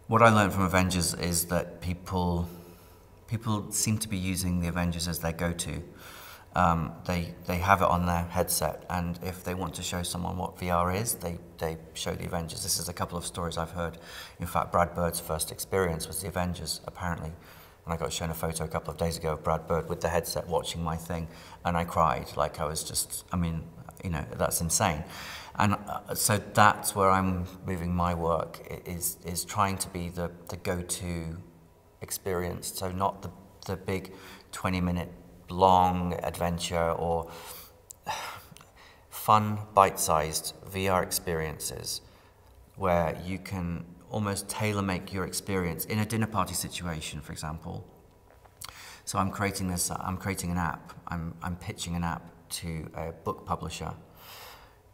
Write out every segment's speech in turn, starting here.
What I learned from Avengers is that people seem to be using the Avengers as their go-to. They have it on their headset, and if they want to show someone what VR is, they show the Avengers. This is a couple of stories I've heard. In fact, Brad Bird's first experience was the Avengers, apparently. And I got shown a photo a couple of days ago of Brad Bird with the headset watching my thing, and I cried. Like, I was just, I mean, you know, that's insane. And so that's where I'm moving my work, is trying to be the go-to experience. So not the big 20-minute long adventure, or fun, bite-sized VR experiences where you can almost tailor-make your experience in a dinner party situation, for example. So I'm creating an app. I'm pitching an app to a book publisher,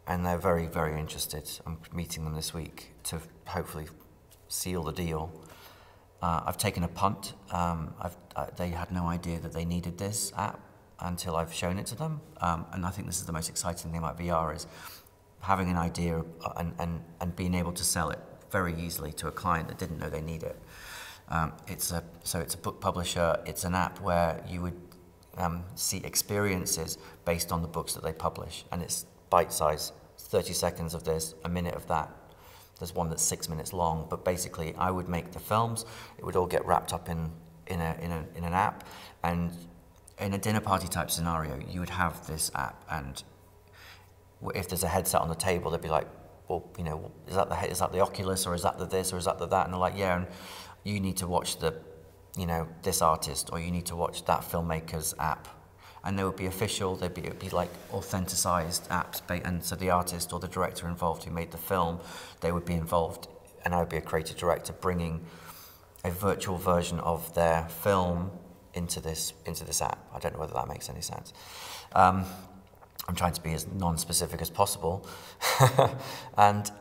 and they're very, very interested. I'm meeting them this week to hopefully seal the deal. I've taken a punt. They had no idea that they needed this app until I've shown it to them. And I think this is the most exciting thing about VR, is having an idea and being able to sell it very easily to a client that didn't know they need it. So it's a book publisher. It's an app where you would see experiences based on the books that they publish, and it's bite-sized, 30 seconds of this, a minute of that. There's one that's 6 minutes long, but basically I would make the films. It would all get wrapped up in an app, and in a dinner party type scenario, you would have this app, and if there's a headset on the table, they'd be like, well, you know, is that the Oculus, or is that the this, or is that the that? And they're like, yeah, and you need to watch the, you know, this artist, or you need to watch that filmmaker's app. And they would be official, it would be like authenticized apps, and so the artist or the director involved who made the film, they would be involved, and I would be a creative director bringing a virtual version of their film into this app. I don't know whether that makes any sense. I'm trying to be as non-specific as possible, and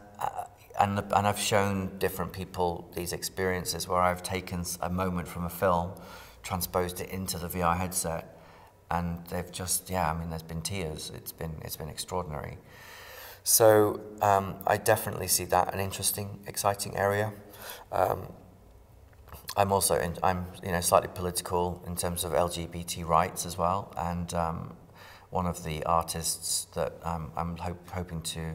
I've shown different people these experiences where I've taken a moment from a film, transposed it into the VR headset, and they've just, yeah, I mean, there's been tears. It's been extraordinary. So I definitely see that an interesting, exciting area. I'm also I'm slightly political in terms of LGBT rights as well, and one of the artists that I'm hoping to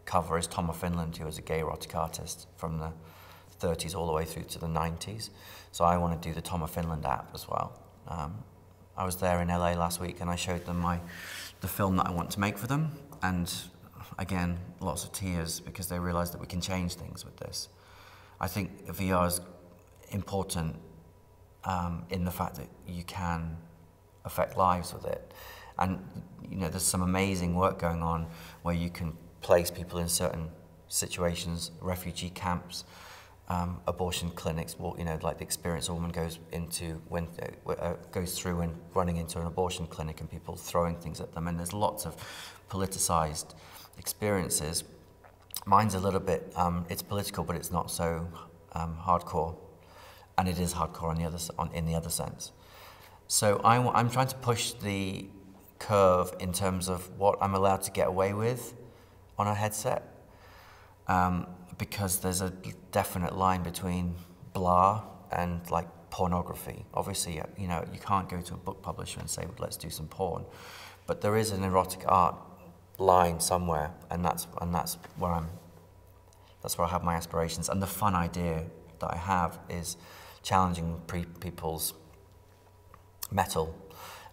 cover is Tom of Finland, who was a gay erotic artist from the 30s all the way through to the 90s. So I want to do the Tom of Finland app as well. I was there in LA last week, and I showed them the film that I want to make for them, and again, lots of tears, because they realize that we can change things with this. I think VR is important in the fact that you can affect lives with it. And you know, there's some amazing work going on where you can place people in certain situations, refugee camps, abortion clinics. You know, like the experience a woman goes into when goes through when running into an abortion clinic, and people throwing things at them. And there's lots of politicized experiences. Mine's a little bit, it's political, but it's not so hardcore, and it is hardcore in the other sense. So I'm trying to push the curve in terms of what I'm allowed to get away with on a headset, because there's a definite line between blah and like pornography. Obviously, you know, you can't go to a book publisher and say, well, let's do some porn, but there is an erotic art line somewhere, and that's where I have my aspirations. And the fun idea that I have is challenging people's metal,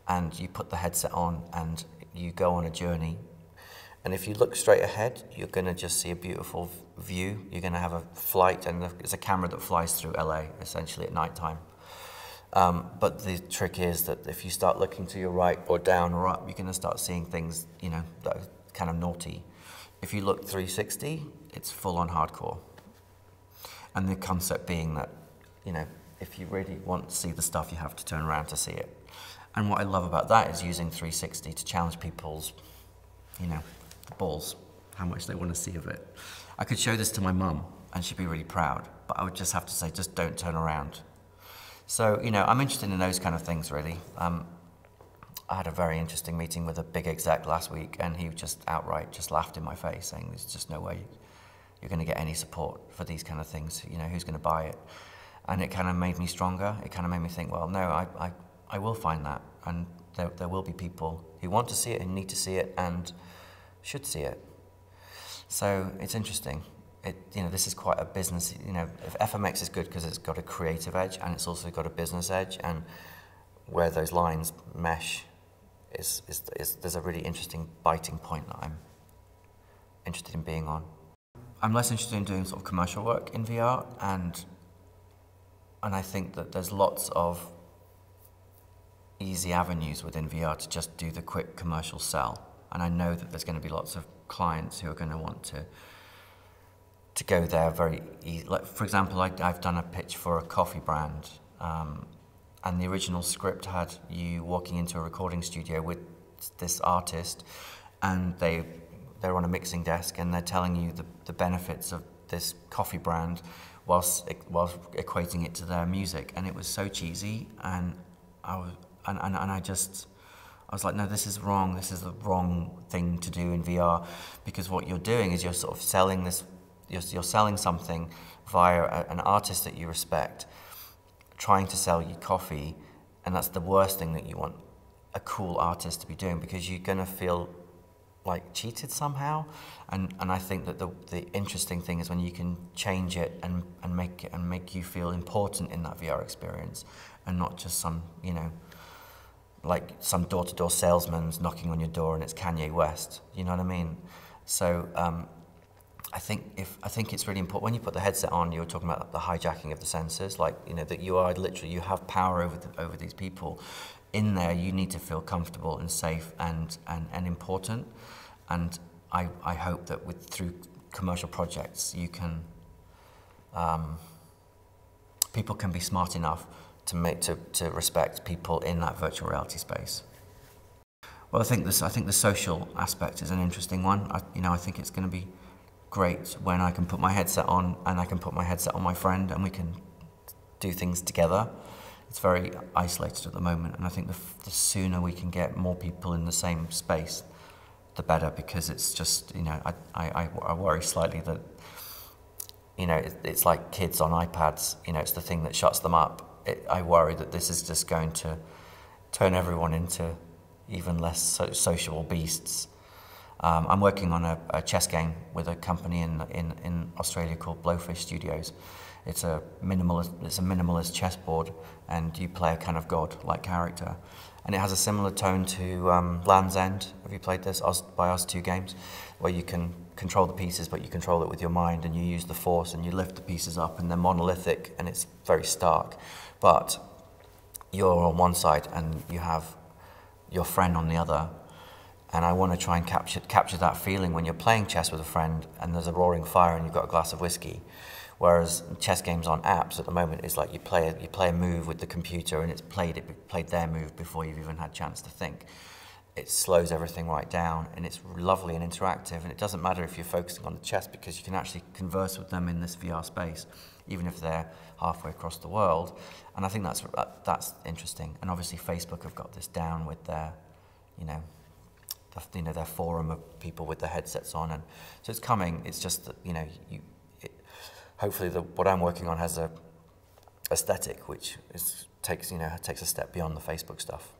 and you put the headset on and you go on a journey, and if you look straight ahead, you're going to just see a beautiful view. You're going to have a flight, and it's a camera that flies through LA essentially at night time. But the trick is that if you start looking to your right or down or up, you're going to start seeing things, you know, that are kind of naughty. If you look 360, it's full-on hardcore. And the concept being that, you know, if you really want to see the stuff, you have to turn around to see it. And what I love about that is using 360 to challenge people's, you know, balls, how much they want to see of it. I could show this to my mum, and she'd be really proud, but I would just have to say, just don't turn around. So, you know, I'm interested in those kind of things, really. I had a very interesting meeting with a big exec last week, and he just outright just laughed in my face, saying there's just no way you're going to get any support for these kind of things. You know, who's going to buy it? And it kind of made me stronger. It kind of made me think, well, no, I will find that, and there will be people who want to see it and need to see it and should see it. So it's interesting. You know, this is quite a business. You know, FMX is good because it's got a creative edge and it's also got a business edge, and where those lines mesh is there's a really interesting biting point that I'm interested in being on. I'm less interested in doing sort of commercial work in VR, and I think that there's lots of easy avenues within VR to just do the quick commercial sell, and I know that there's going to be lots of clients who are going to want to go there very easy. Like, for example, I've done a pitch for a coffee brand, and the original script had you walking into a recording studio with this artist, and they're on a mixing desk and they're telling you the benefits of this coffee brand whilst equating it to their music, and it was so cheesy, and I was like, no, this is wrong. This is the wrong thing to do in VR, because what you're doing is you're sort of selling this. You're selling something via an artist that you respect, trying to sell you coffee, and that's the worst thing that you want a cool artist to be doing, because you're going to feel like cheated somehow. And I think that the interesting thing is when you can change it and make you feel important in that VR experience, and not just some, you know, like some door-to-door salesman's knocking on your door and it's Kanye West. You know what I mean? So I think it's really important when you put the headset on. You were talking about the hijacking of the senses, like, you know, that you have power over these people. In there, you need to feel comfortable and safe and important. And I hope that through commercial projects, you can people can be smart enough to respect people in that virtual reality space. Well, I think the social aspect is an interesting one. I think it's going to be great when I can put my headset on and I can put my headset on my friend and we can do things together. It's very isolated at the moment, and I think the sooner we can get more people in the same space, the better, because it's just, you know, I worry slightly that, you know, it's like kids on iPads, you know, it's the thing that shuts them up. I worry that this is just going to turn everyone into even less sociable beasts. I'm working on a chess game with a company in Australia called Blowfish Studios. It's a minimalist chessboard, and you play a kind of god-like character. And it has a similar tone to Land's End. Have you played this? By Us 2 games, where you can control the pieces, but you control it with your mind, and you use the force, and you lift the pieces up, and they're monolithic, and it's very stark. But you're on one side, and you have your friend on the other. And I want to try and capture that feeling when you're playing chess with a friend, and there's a roaring fire, and you've got a glass of whiskey. Whereas chess games on apps at the moment is like you play a move with the computer, and it played their move before you've even had a chance to think. It slows everything right down, and it's lovely and interactive, and it doesn't matter if you're focusing on the chess, because you can actually converse with them in this VR space, even if they're halfway across the world. And I think that's interesting. And obviously Facebook have got this down with their, their forum of people with their headsets on, and so it's coming. It's just that, hopefully what I'm working on has a aesthetic which takes a step beyond the Facebook stuff.